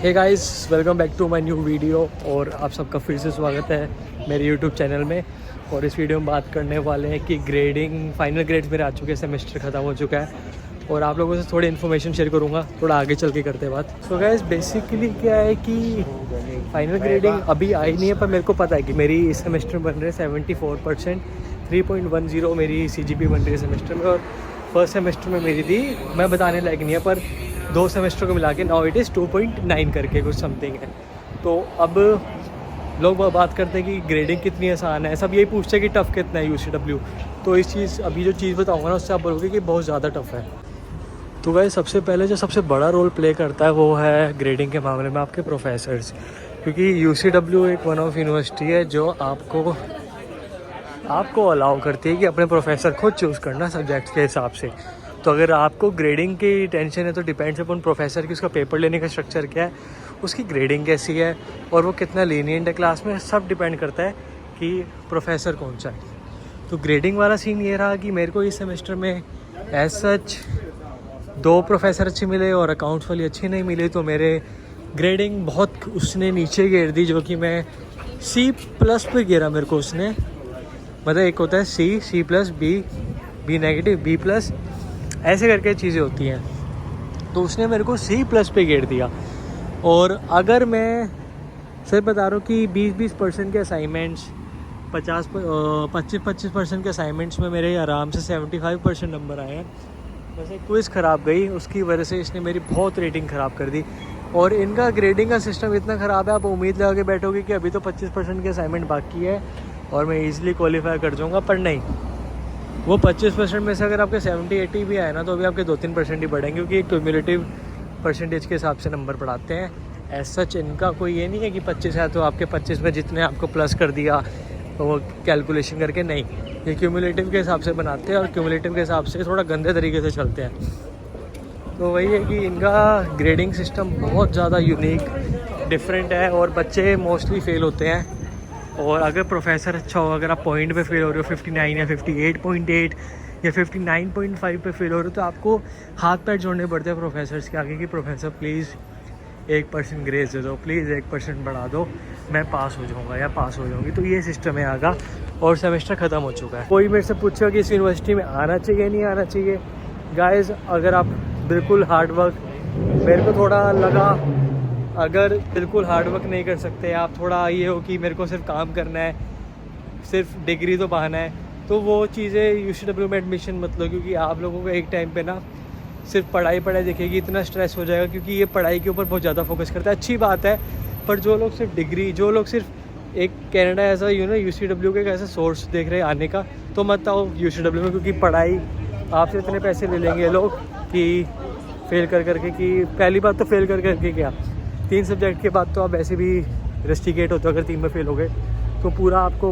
Hey guys, welcome back to my new video. और आप सबका फिर से स्वागत है मेरे यूट्यूब चैनल में। और इस वीडियो में बात करने वाले हैं कि ग्रेडिंग फाइनल ग्रेड्स मेरे आ चुके हैं, सेमेस्टर ख़त्म हो चुका है और आप लोगों से थोड़ी इन्फॉर्मेशन शेयर करूँगा, थोड़ा आगे चल के करते बात। सो गाइस, बेसिकली क्या है कि फाइनल ग्रेडिंग अभी आई नहीं है, पर मेरे को पता है कि मेरी इस सेमेस्टर बन रहे 74%, 3.10 मेरी CGP बन रही है सेमेस्टर में। और फर्स्ट सेमेस्टर में मेरी थी, मैं बताने लायक नहीं है, पर 2 सेमेस्टर को मिला के नाउ इट इज़ 2.9 करके कुछ समथिंग है। तो अब लोग बात करते हैं कि ग्रेडिंग कितनी आसान है, सब यही पूछते हैं कि टफ़ कितना है UCW। तो इस चीज़ अभी जो चीज़ बताऊँगा ना, उससे आप बोलोगे कि बहुत ज़्यादा टफ़ है। तो गाइस, सबसे पहले जो सबसे बड़ा रोल प्ले करता है वो है ग्रेडिंग के मामले में आपके प्रोफेसर्स, क्योंकि UCW एक वन ऑफ यूनिवर्सिटी है जो आपको अलाउ करती है कि अपने प्रोफेसर खुद चूज़ करना सब्जेक्ट के हिसाब से। तो अगर आपको ग्रेडिंग की टेंशन है तो डिपेंड्स अपन प्रोफेसर की, उसका पेपर लेने का स्ट्रक्चर क्या है, उसकी ग्रेडिंग कैसी है और वो कितना लीनियंट है क्लास में, सब डिपेंड करता है कि प्रोफेसर कौन सा है। तो ग्रेडिंग वाला सीन ये रहा कि मेरे को इस सेमेस्टर में एज सच 2 प्रोफेसर अच्छे मिले और अकाउंट्स वाली अच्छी नहीं मिली, तो मेरे ग्रेडिंग बहुत उसने नीचे गिर दी, जो कि मैं C+ पे गिरा मेरे को उसने। मतलब एक होता है C plus B negative B+, ऐसे करके चीज़ें होती हैं। तो उसने मेरे को C+ पे गिर दिया। और अगर मैं सिर्फ बता रहा हूँ कि 20% के असाइनमेंट्स, 25% के असाइनमेंट्स में मेरे आराम से 75% नंबर आए हैं। वैसे क्विज़ ख़राब गई, उसकी वजह से इसने मेरी बहुत रेटिंग ख़राब कर दी। और इनका ग्रेडिंग का सिस्टम इतना ख़राब है, आप उम्मीद लगा के बैठोगे कि अभी तो 25% के असाइनमेंट बाकी है और मैं ईज़िली क्वालिफाई कर जाऊँगा, पर नहीं। वो 25% में से अगर आपके 70-80 भी आए ना, तो अभी आपके 2-3% ही बढ़ेंगे, क्योंकि क्यूमुलेटिव परसेंटेज के हिसाब से नंबर पढ़ाते हैं। एज सच इनका कोई ये नहीं है कि 25 है तो आपके 25 में जितने आपको प्लस कर दिया तो वो कैलकुलेशन करके, नहीं, ये क्यूमुलेटिव के हिसाब से बनाते हैं और क्यूमुलेटिव के हिसाब से थोड़ा गंदे तरीके से चलते हैं। तो वही है कि इनका ग्रेडिंग सिस्टम बहुत ज़्यादा यूनिक, डिफरेंट है और बच्चे मोस्टली फेल होते हैं। और अगर प्रोफेसर अच्छा हो, अगर आप पॉइंट पे फेल हो रहे हो 59 या 58.8 या 59.5 पे फेल हो रहे हो, तो आपको हाथ पैर जोड़ने पड़ते हैं प्रोफेसर्स के आगे कि प्रोफेसर प्लीज़ 1% ग्रेस दे दो, प्लीज़ 1% बढ़ा दो, मैं पास हो जाऊँगा या पास हो जाऊँगी। तो ये सिस्टम है आगा। और सेमेस्टर ख़त्म हो चुका है। कोई मेरे से पूछेगा कि इस यूनिवर्सिटी में आना चाहिए नहीं आना चाहिए। गाइस, अगर आप बिल्कुल हार्ड वर्क, मेरे को थोड़ा लगा, अगर बिल्कुल हार्ड वर्क नहीं कर सकते आप, थोड़ा ये हो कि मेरे को सिर्फ काम करना है, सिर्फ डिग्री तो पाना है, तो वो चीज़ें UCW में एडमिशन मत लो, क्योंकि आप लोगों को एक टाइम पे ना सिर्फ पढ़ाई दिखेगी, इतना स्ट्रेस हो जाएगा, क्योंकि ये पढ़ाई के ऊपर बहुत ज़्यादा फोकस करता है। अच्छी बात है, पर जो लोग सिर्फ डिग्री, जो लोग सिर्फ एक कनाडा ऐसा UCW का एक ऐसा सोर्स देख रहे हैं आने का, तो मत आओ UCW में, क्योंकि पढ़ाई आपसे इतने पैसे ले लेंगे लोग कि फेल कर करके, कि पहली बात तो फेल कर करके क्या, 3 सब्जेक्ट के बाद तो आप ऐसे भी रस्टिकेट होते हो, अगर 3 में फेल हो गए तो पूरा आपको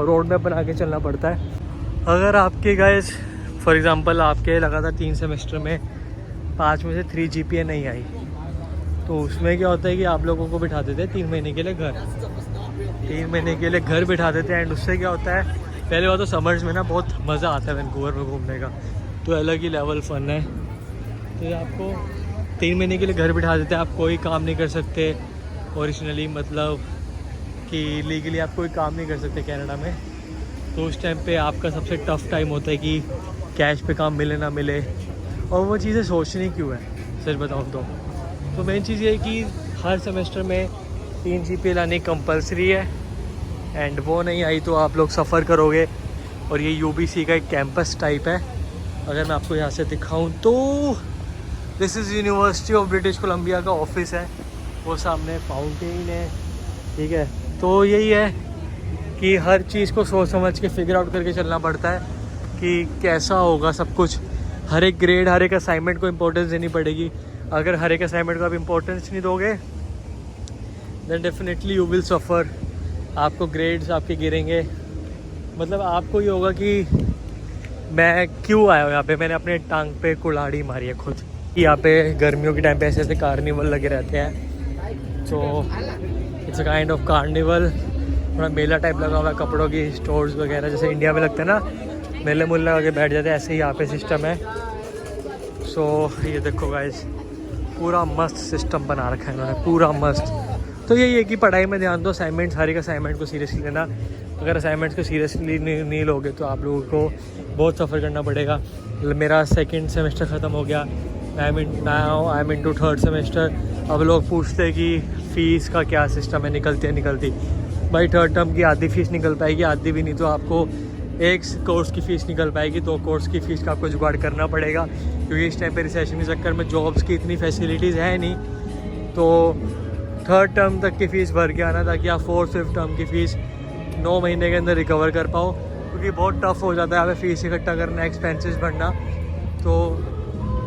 रोड मैप बना के चलना पड़ता है। अगर आपके गाइस फॉर एग्ज़ाम्पल आपके लगातार 3 सेमेस्टर में 5 में से 3 GPA नहीं आई, तो उसमें क्या होता है कि आप लोगों को बिठा देते हैं 3 महीने के लिए घर, 3 महीने के लिए घर बिठा देते हैं। एंड उससे क्या होता है, पहले बात तो समर्स में ना बहुत मज़ा आता है वैंकूवर में घूमने का, तो अलग ही लेवल फ़न है। तो आपको 3 महीने के लिए घर बिठा देते हैं, आप कोई काम नहीं कर सकते ओरिजिनली, मतलब कि लीगली आप कोई काम नहीं कर सकते कनाडा में। तो उस टाइम पे आपका सबसे टफ़ टाइम होता है कि कैश पे काम मिले ना मिले, और वो चीज़ें सोचनी क्यों है, सच बताऊँ तो मेन चीज़ ये है कि हर सेमेस्टर में 3 GPA लानी कंपलसरी है, एंड वो नहीं आई तो आप लोग सफ़र करोगे। और ये UBC का एक कैंपस टाइप है। अगर मैं आपको यहाँ से दिखाऊँ तो this is university of British Columbia का ऑफिस है, वो सामने फाउंटेन है, ठीक है। तो यही है कि हर चीज़ को सोच समझ के फिगर आउट करके चलना पड़ता है कि कैसा होगा सब कुछ। हर एक ग्रेड, हर एक असाइनमेंट को इम्पोर्टेंस देनी पड़ेगी। अगर हर एक असाइनमेंट को आप इम्पोर्टेंस नहीं दोगे then definitely you will suffer, आपको ग्रेड्स आपके गिरेंगे। मतलब आपको ये होगा कि मैं क्यों आया हूँ यहाँ पे, मैंने अपने टांग पे कुल्हाड़ी मारी है खुद। यहाँ पे गर्मियों के टाइम पे ऐसे ऐसे कार्निवल लगे रहते हैं, तो it's a kind of carnival, थोड़ा मेला टाइप लगा हुआ है, कपड़ों की स्टोर्स वगैरह जैसे इंडिया में लगता है ना, मेले मुल्ले लगा के बैठ जाते हैं, ऐसे ही यहाँ पे सिस्टम है। सो ये देखो गाइस, पूरा मस्त सिस्टम बना रखा है इन्होंने, पूरा मस्त। तो यही है कि पढ़ाई में ध्यान दो, असाइनमेंट्स, हर एक असाइनमेंट को सीरियसली लेना। अगर असाइनमेंट्स को सीरियसली नहीं लोगे तो आप लोगों को बहुत सफ़र करना पड़ेगा। मेरा सेकंड सेमेस्टर ख़त्म हो गया, I am into third semester. अब लोग पूछते हैं कि फ़ीस का क्या सिस्टम है, निकलती भाई थर्ड टर्म की आधी फ़ीस निकल पाएगी, आधी भी नहीं तो आपको एक कोर्स की फ़ीस निकल पाएगी, तो कोर्स की फ़ीस का आपको जुगाड़ करना पड़ेगा, क्योंकि इस टाइम पे रिसेशन के चक्कर में जॉब्स की इतनी फैसिलिटीज़ है नहीं। तो थर्ड टर्म तक की फ़ीस भर के आना, ताकि आप फोर्थ फिफ्थ टर्म की फ़ीस 9 महीने के अंदर रिकवर कर पाओ, क्योंकि बहुत टफ हो जाता है यहाँ पे फ़ीस इकट्ठा करना, एक्सपेंसेस भरना। तो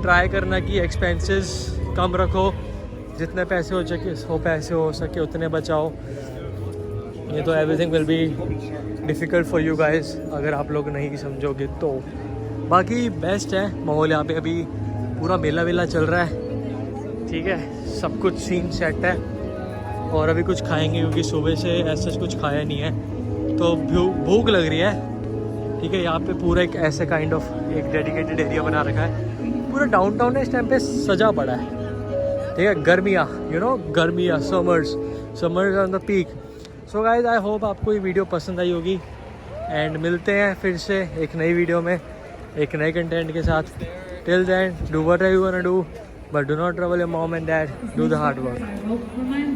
ट्राई करना कि एक्सपेंसेस कम रखो, जितने पैसे हो सके उतने बचाओ। ये तो everything will be difficult for you guys अगर आप लोग नहीं समझोगे तो। बाकी बेस्ट है माहौल यहाँ पे, अभी पूरा मेला वेला चल रहा है, ठीक है, सब कुछ सीन सेट है। और अभी कुछ खाएंगे क्योंकि सुबह से ऐसा कुछ खाया नहीं है, तो भूख लग रही है, ठीक है। यहाँ पे पूरा एक ऐसे काइंड ऑफ एक डेडिकेटेड एरिया बना रखा है, पूरा डाउनटाउन है इस टाइम पे सजा पड़ा है, ठीक है। गर्मियाँ, गर्मियाँ, summers on the peak. So guys I hope आपको ये वीडियो पसंद आई होगी, एंड मिलते हैं फिर से एक नई वीडियो में एक नए कंटेंट के साथ। Till then do what you want to do, but do not trouble your mom and dad, do the hard work.